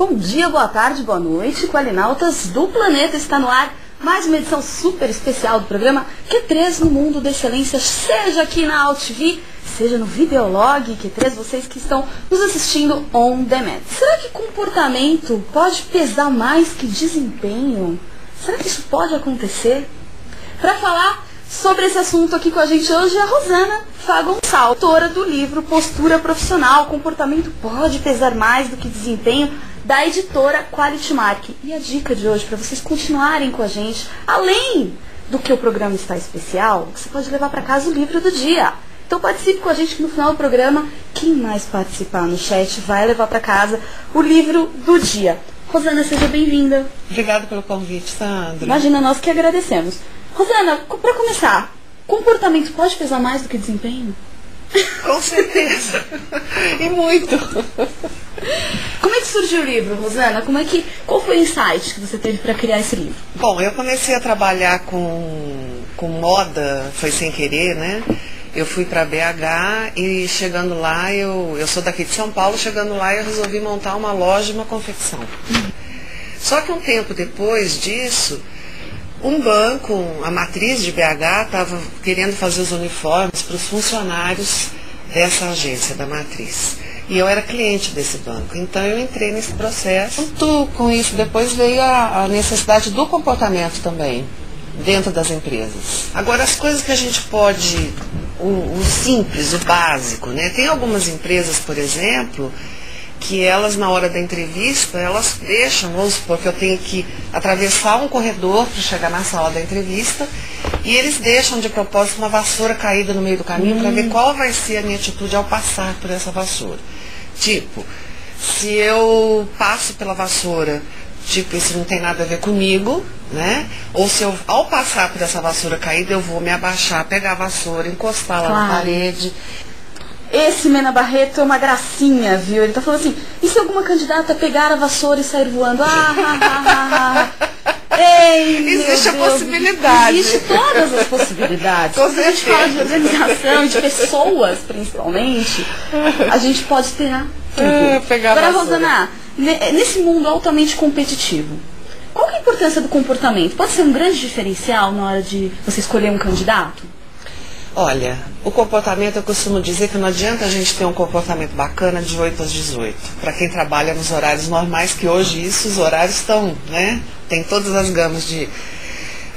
Bom dia, boa tarde, boa noite, Qualinautas do Planeta, está no ar mais uma edição super especial do programa Q3 no Mundo da Excelência, seja aqui na AltV, seja no Videolog Q3, vocês que estão nos assistindo on demand. Será que comportamento pode pesar mais que desempenho? Será que isso pode acontecer? Para falar sobre esse assunto aqui com a gente hoje é a Rosana Fá Gonçalves, autora do livro Postura Profissional, Comportamento Pode Pesar Mais do que Desempenho, da editora Quality Mark. E a dica de hoje, para vocês continuarem com a gente, além do que o programa está especial, você pode levar para casa o livro do dia. Então participe com a gente que no final do programa, quem mais participar no chat vai levar para casa o livro do dia. Rosana, seja bem-vinda. Obrigada pelo convite, Sandra. Imagina, nós que agradecemos. Rosana, para começar, comportamento pode pesar mais do que desempenho? Com certeza. E muito. Como é que surgiu o livro, Rosana? Qual foi o insight que você teve para criar esse livro? Bom, eu comecei a trabalhar com moda, foi sem querer, né? Eu fui para BH e chegando lá, eu sou daqui de São Paulo, chegando lá eu resolvi montar uma loja e uma confecção. Só que um tempo depois disso, um banco, a matriz de BH, estava querendo fazer os uniformes para os funcionários dessa agência da matriz. E eu era cliente desse banco, então eu entrei nesse processo. Junto com isso, depois veio a necessidade do comportamento também, dentro das empresas. Agora, as coisas que a gente pode, o simples, o básico, né? Tem algumas empresas, por exemplo, que elas, na hora da entrevista, elas deixam, vamos supor que eu tenho que atravessar um corredor para chegar na sala da entrevista, e eles deixam de propósito uma vassoura caída no meio do caminho para ver qual vai ser a minha atitude ao passar por essa vassoura. Tipo, se eu passo pela vassoura, tipo, isso não tem nada a ver comigo, né? Ou se eu, ao passar por essa vassoura caída, eu vou me abaixar, pegar a vassoura, encostar lá na parede. Esse Mena Barreto é uma gracinha, viu? Ele tá falando assim, e se alguma candidata pegar a vassoura e sair voando? Ei, existe a possibilidade. Existe todas as possibilidades. Quando a gente fala de organização, de pessoas, principalmente, a gente pode ter tudo. Agora, Rosana, nesse mundo altamente competitivo, qual que é a importância do comportamento? Pode ser um grande diferencial na hora de você escolher um candidato? Olha, o comportamento, eu costumo dizer que não adianta a gente ter um comportamento bacana de 8 às 18. Para quem trabalha nos horários normais, que hoje os horários estão, né? Tem todas as gamas de...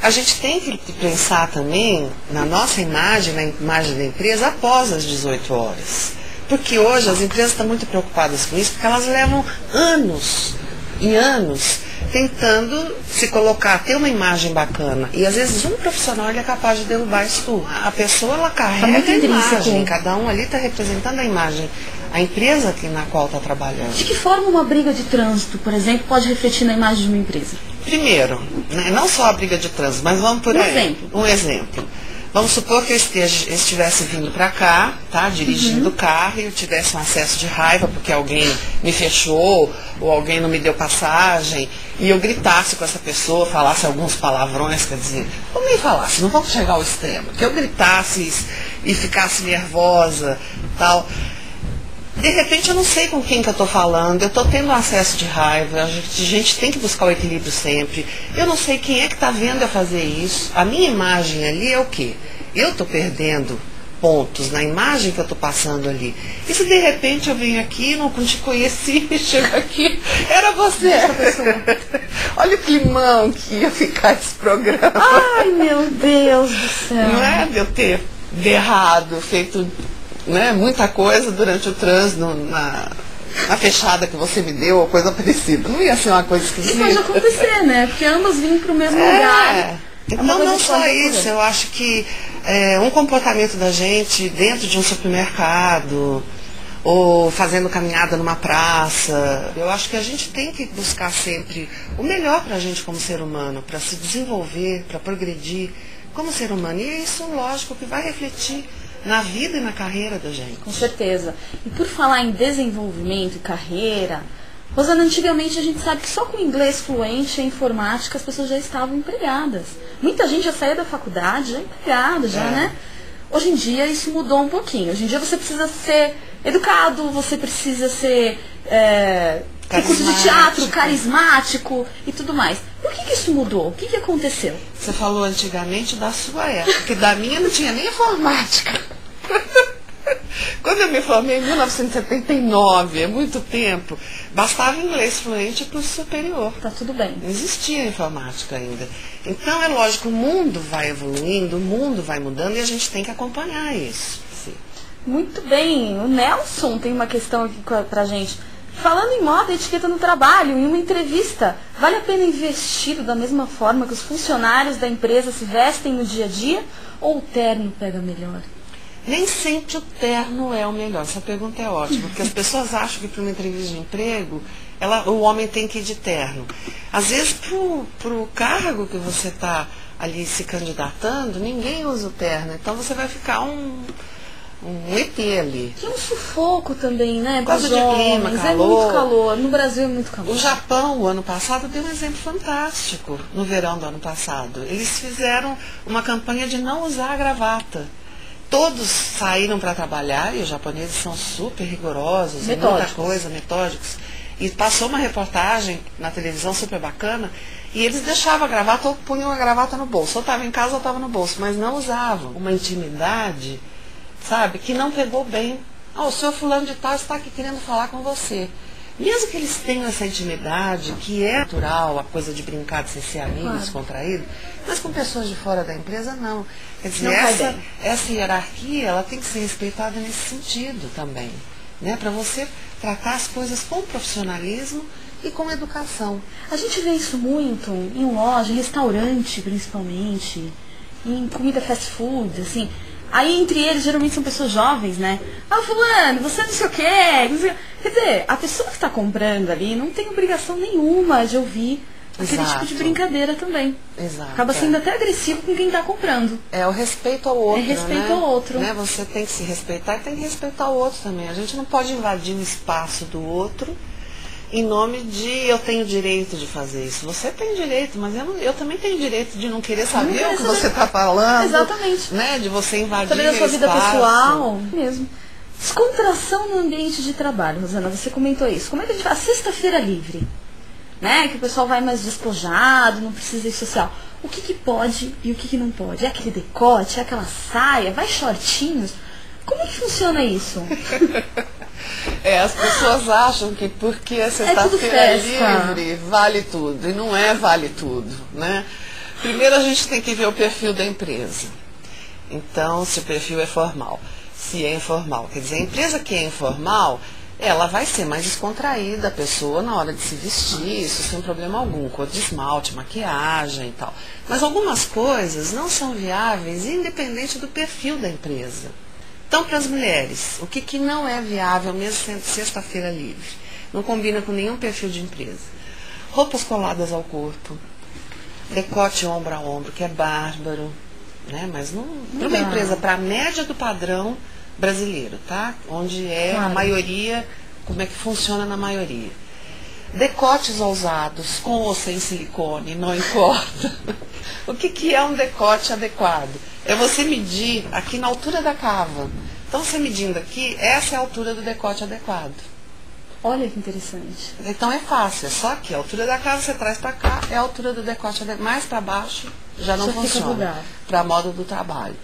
A gente tem que pensar também na nossa imagem, na imagem da empresa após as 18 horas. Porque hoje as empresas estão muito preocupadas com isso, porque elas levam anos e anos tentando se colocar, ter uma imagem bacana. E às vezes um profissional ele é capaz de derrubar isso tudo. A pessoa ela carrega a imagem, cada um ali está representando a imagem, a empresa na qual está trabalhando. De que forma uma briga de trânsito, por exemplo, pode refletir na imagem de uma empresa? Primeiro, né, não só a briga de trânsito, mas vamos por aí. Um exemplo. Vamos supor que eu estivesse vindo para cá, tá, dirigindo o carro, e eu tivesse um acesso de raiva porque alguém me fechou, ou alguém não me deu passagem, e eu gritasse com essa pessoa, falasse alguns palavrões, quer dizer, ou nem falasse, não vamos chegar ao extremo, que eu gritasse e ficasse nervosa, tal. De repente eu não sei com quem que eu estou falando, eu estou tendo um acesso de raiva, a gente tem que buscar o equilíbrio sempre. Eu não sei quem é que está vendo eu fazer isso. A minha imagem ali é o quê? Eu estou perdendo pontos na imagem que eu estou passando ali. E se de repente eu venho aqui, não te conheci, chego aqui, era você. Olha o climão que ia ficar esse programa. Ai, meu Deus do céu. Não é de eu ter berrado, feito... né, muita coisa durante o trânsito na fechada que você me deu ou coisa parecida. Não ia ser uma coisa esquisita. Isso pode acontecer, né? Porque ambos vêm para o mesmo lugar. Então não só isso, eu acho que um comportamento da gente dentro de um supermercado ou fazendo caminhada numa praça, eu acho que a gente tem que buscar sempre o melhor para a gente como ser humano, para se desenvolver, para progredir como ser humano. E isso, lógico, que vai refletir na vida e na carreira da gente. Com certeza. E por falar em desenvolvimento e carreira, Rosana, antigamente a gente sabe que só com inglês fluente e informática as pessoas já estavam empregadas. Muita gente já saiu da faculdade, já empregada, né? Hoje em dia isso mudou um pouquinho. Hoje em dia você precisa ser educado, você precisa ser recurso de teatro, carismático e tudo mais. Por que isso mudou? O que aconteceu? Você falou antigamente da sua época, que da minha não tinha nem informática. Quando eu me formei em 1979, é muito tempo, bastava inglês fluente para o superior. Tá tudo bem. Não existia informática ainda. Então é lógico, o mundo vai evoluindo, o mundo vai mudando e a gente tem que acompanhar isso. Sim. Muito bem. O Nelson tem uma questão aqui pra gente. Falando em moda e etiqueta no trabalho, em uma entrevista, vale a pena investir da mesma forma que os funcionários da empresa se vestem no dia a dia ou o terno pega melhor? Nem sempre o terno é o melhor. Essa pergunta é ótima, porque as pessoas acham que para uma entrevista de emprego, o homem tem que ir de terno. Às vezes, para o cargo que você está ali se candidatando, ninguém usa o terno. Então você vai ficar um ET ali. Que é um sufoco também, né? Por causa de clima, calor. É muito calor. No Brasil é muito calor. O Japão, o ano passado, deu um exemplo fantástico. No verão do ano passado. Eles fizeram uma campanha de não usar a gravata. Todos saíram para trabalhar, e os japoneses são super rigorosos, muita coisa, metódicos. E passou uma reportagem na televisão super bacana, e eles deixavam a gravata ou punham a gravata no bolso. Ou estava em casa ou estava no bolso, mas não usavam. Uma intimidade, sabe, que não pegou bem. O senhor fulano de tal está aqui querendo falar com você. Mesmo que eles tenham essa intimidade, que é natural, a coisa de brincar, de ser amigo, descontraído, mas com pessoas de fora da empresa, não. Quer dizer, essa hierarquia, ela tem que ser respeitada nesse sentido também, né? Para você tratar as coisas com profissionalismo e com educação. A gente vê isso muito em loja, em restaurante, principalmente, em comida fast food, assim. Aí, entre eles, geralmente são pessoas jovens, né? Fulano, você não sei o quê. Não sei... Quer dizer, a pessoa que está comprando ali não tem obrigação nenhuma de ouvir aquele tipo de brincadeira também. Exato. Acaba sendo até agressivo com quem está comprando. É o respeito ao outro, respeito ao outro. Né? Você tem que se respeitar e tem que respeitar o outro também. A gente não pode invadir o espaço do outro em nome de eu tenho direito de fazer isso. Você tem direito, mas eu também tenho direito de não querer saber o que você está falando. Exatamente. Né? De você invadir saber da sua vida espaço. pessoal. Mesmo. Descontração no ambiente de trabalho, Rosana, você comentou isso. Como é que a gente faz? Sexta-feira livre, né? Que o pessoal vai mais despojado, não precisa ir social. O que pode e o que não pode? É aquele decote, é aquela saia, vai shortinhos? Como é que funciona isso? As pessoas acham que porque a sexta-feira livre vale tudo, e não é vale tudo, né? Primeiro a gente tem que ver o perfil da empresa. Então, se o perfil é formal, se é informal. Quer dizer, a empresa que é informal, ela vai ser mais descontraída, a pessoa na hora de se vestir, isso sem problema algum, cor de esmalte, maquiagem e tal. Mas algumas coisas não são viáveis, independente do perfil da empresa. Então, para as mulheres, o que não é viável, mesmo sendo sexta-feira livre? Não combina com nenhum perfil de empresa. Roupas coladas ao corpo, decote ombro a ombro, que é bárbaro, né? Mas não para uma empresa, para a média do padrão brasileiro, tá? Onde é a maioria, como é que funciona na maioria. Decotes ousados, com ou sem silicone, não importa. O que é um decote adequado? É você medir aqui na altura da cava. Então, você medindo aqui, essa é a altura do decote adequado. Olha que interessante. Então é fácil, é só aqui. A altura da cava você traz para cá, é a altura do decote adequado. Mais para baixo já não funciona. Para a moda do trabalho.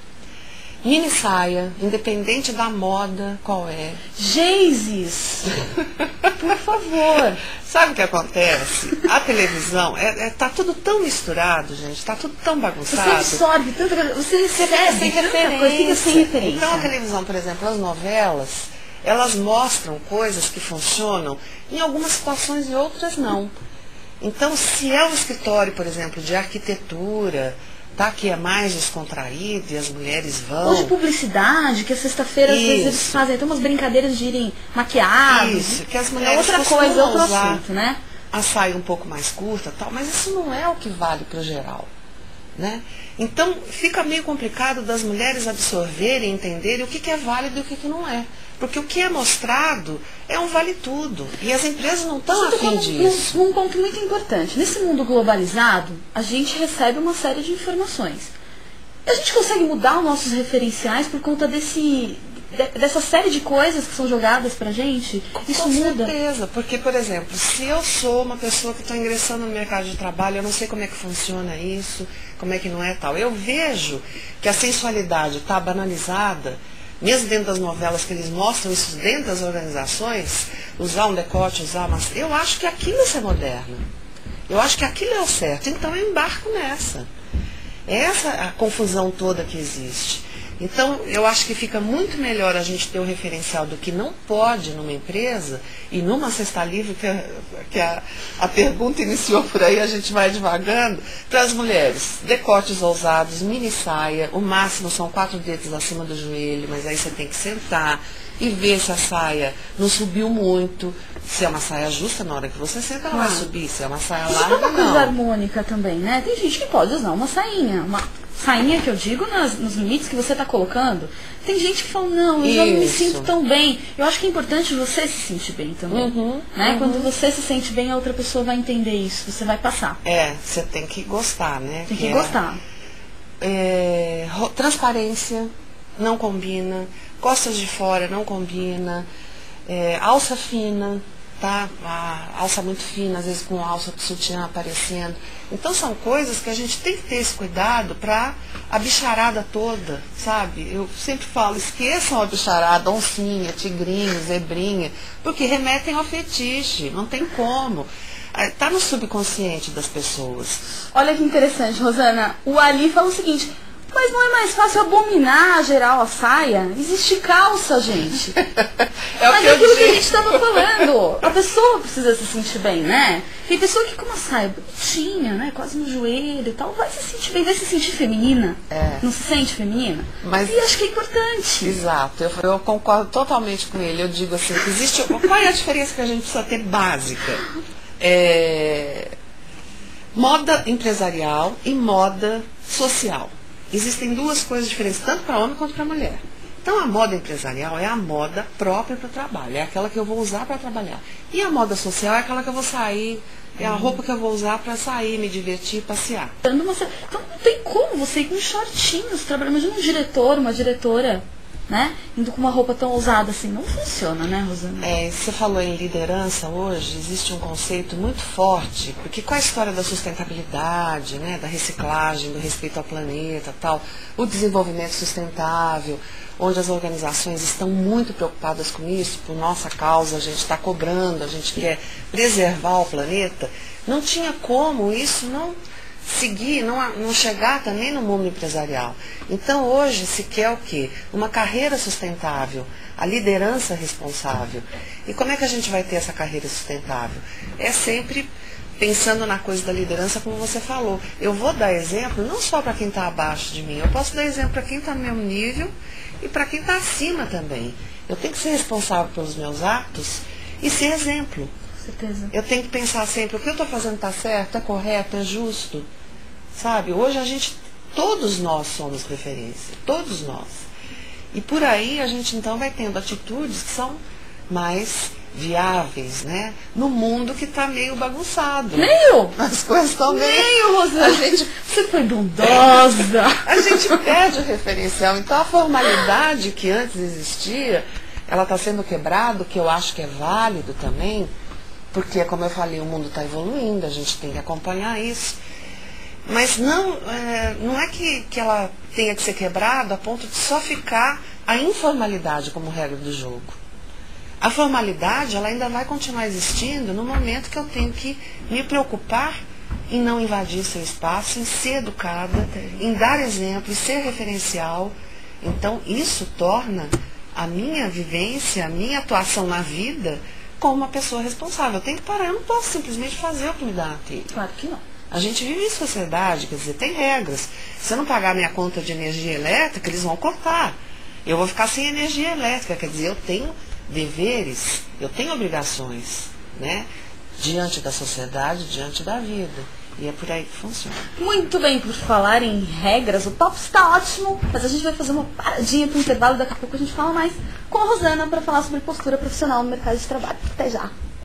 Mini saia, independente da moda, qual é. Geizes! Por favor! Sabe o que acontece? A televisão, tá tudo tão misturado, gente, tá tudo tão bagunçado. Você absorve tanta coisa, você recebe sem referência. Fica sem referência. Então a televisão, por exemplo, as novelas, elas mostram coisas que funcionam em algumas situações e outras não. Então, se é um escritório, por exemplo, de arquitetura, tá, que é mais descontraído e as mulheres vão... Ou de publicidade, que a sexta-feira às vezes eles fazem até umas brincadeiras de irem maquiados. Isso, que as mulheres outra coisa, outro assunto, né? A saia um pouco mais curta, tal, mas isso não é o que vale para o geral, né? Então, fica meio complicado das mulheres absorverem, entenderem o que é válido e o que não é. Porque o que é mostrado é um vale tudo. E as empresas não estão a fim disso. Um ponto muito importante. Nesse mundo globalizado, a gente recebe uma série de informações. E a gente consegue mudar os nossos referenciais por conta dessa série de coisas que são jogadas pra gente, isso muda. Com certeza, porque, por exemplo, se eu sou uma pessoa que está ingressando no mercado de trabalho, eu não sei como é que funciona isso, como é que não é tal. Eu vejo que a sensualidade está banalizada, mesmo dentro das novelas que eles mostram isso dentro das organizações, usar um decote, eu acho que aquilo é ser moderno. Eu acho que aquilo é o certo. Então eu embarco nessa. É essa a confusão toda que existe. Então, eu acho que fica muito melhor a gente ter o referencial do que não pode numa empresa e numa cesta livre, que a pergunta iniciou por aí, a gente vai devagando, para as mulheres. Decotes ousados, mini saia, o máximo são 4 dedos acima do joelho, mas aí você tem que sentar e ver se a saia não subiu muito. Se é uma saia justa, na hora que você senta, ela vai subir. Se é uma saia larga, não. Isso é uma coisa harmônica também, né? Tem gente que pode usar uma sainha, sainha que eu digo nos limites que você está colocando. Tem gente que fala, não, eu já não me sinto tão bem. Eu acho que é importante você se sentir bem também. Né? Quando você se sente bem, a outra pessoa vai entender isso, você vai passar. Você tem que gostar, né? Tem que gostar. Transparência não combina, costas de fora não combina, alça fina, tá? A alça muito fina, às vezes com alça de sutiã aparecendo. Então são coisas que a gente tem que ter esse cuidado para a bicharada toda, sabe? Eu sempre falo, esqueçam a bicharada, oncinha, tigrinho, zebrinha, porque remetem ao fetiche, não tem como. Está no subconsciente das pessoas. Olha que interessante, Rosana. O Ali fala o seguinte: mas não é mais fácil abominar geral a saia? Existe calça, gente. Mas é aquilo que a gente estava falando. A pessoa precisa se sentir bem, né? Tem pessoa que com uma saia bonitinha, né? Quase no joelho e tal, vai se sentir bem, vai se sentir feminina. Não se sente feminina? E acho que é importante. Exato, eu concordo totalmente com ele. Eu digo assim, que existe. Qual é a diferença que a gente precisa ter básica? Moda empresarial e moda social. Existem duas coisas diferentes, tanto para homem quanto para mulher. Então, a moda empresarial é a moda própria para o trabalho, é aquela que eu vou usar para trabalhar. E a moda social é aquela que eu vou sair, é a roupa que eu vou usar para sair, me divertir, passear. Então, não tem como você ir com shortinhos trabalhando. Imagina um diretor, uma diretora, né? Indo com uma roupa tão ousada assim. Não funciona, né, Rosana? Você falou em liderança hoje, existe um conceito muito forte, porque com a história da sustentabilidade, né, da reciclagem, do respeito ao planeta, tal, o desenvolvimento sustentável, onde as organizações estão muito preocupadas com isso, por nossa causa, a gente está cobrando, a gente quer preservar o planeta, não tinha como isso não seguir, não chegar também no mundo empresarial. Então hoje se quer o quê? Uma carreira sustentável, a liderança responsável. E como é que a gente vai ter essa carreira sustentável? É sempre pensando na coisa da liderança, como você falou. Eu vou dar exemplo não só para quem está abaixo de mim, eu posso dar exemplo para quem está no meu nível e para quem está acima também. Eu tenho que ser responsável pelos meus atos e ser exemplo. Certeza. Eu tenho que pensar sempre, o que eu estou fazendo está certo, é correto, é justo. Sabe, hoje todos nós somos referência, todos nós. E por aí a gente então vai tendo atitudes que são mais viáveis, né? No mundo que está meio bagunçado. As coisas estão meio, Rosana. Você foi bondosa. A gente perde o referencial. Então a formalidade que antes existia, ela está sendo quebrada, o que eu acho que é válido também, porque, como eu falei, o mundo está evoluindo, a gente tem que acompanhar isso. Mas não é que ela tenha que ser quebrada a ponto de só ficar a informalidade como regra do jogo. A formalidade, ela ainda vai continuar existindo no momento que eu tenho que me preocupar em não invadir seu espaço, em ser educada, em dar exemplo, em ser referencial. Então, isso torna a minha vivência, a minha atuação na vida como uma pessoa responsável. Eu tenho que parar, eu não posso simplesmente fazer o que me dá na telha. Claro que não. A gente vive em sociedade, quer dizer, tem regras. Se eu não pagar minha conta de energia elétrica, eles vão cortar. Eu vou ficar sem energia elétrica, quer dizer, eu tenho deveres, eu tenho obrigações, né? Diante da sociedade, diante da vida. E é por aí que funciona. Muito bem, por falar em regras, o papo está ótimo, mas a gente vai fazer uma paradinha para o intervalo, daqui a pouco a gente fala mais com a Rosana para falar sobre postura profissional no mercado de trabalho. Até já!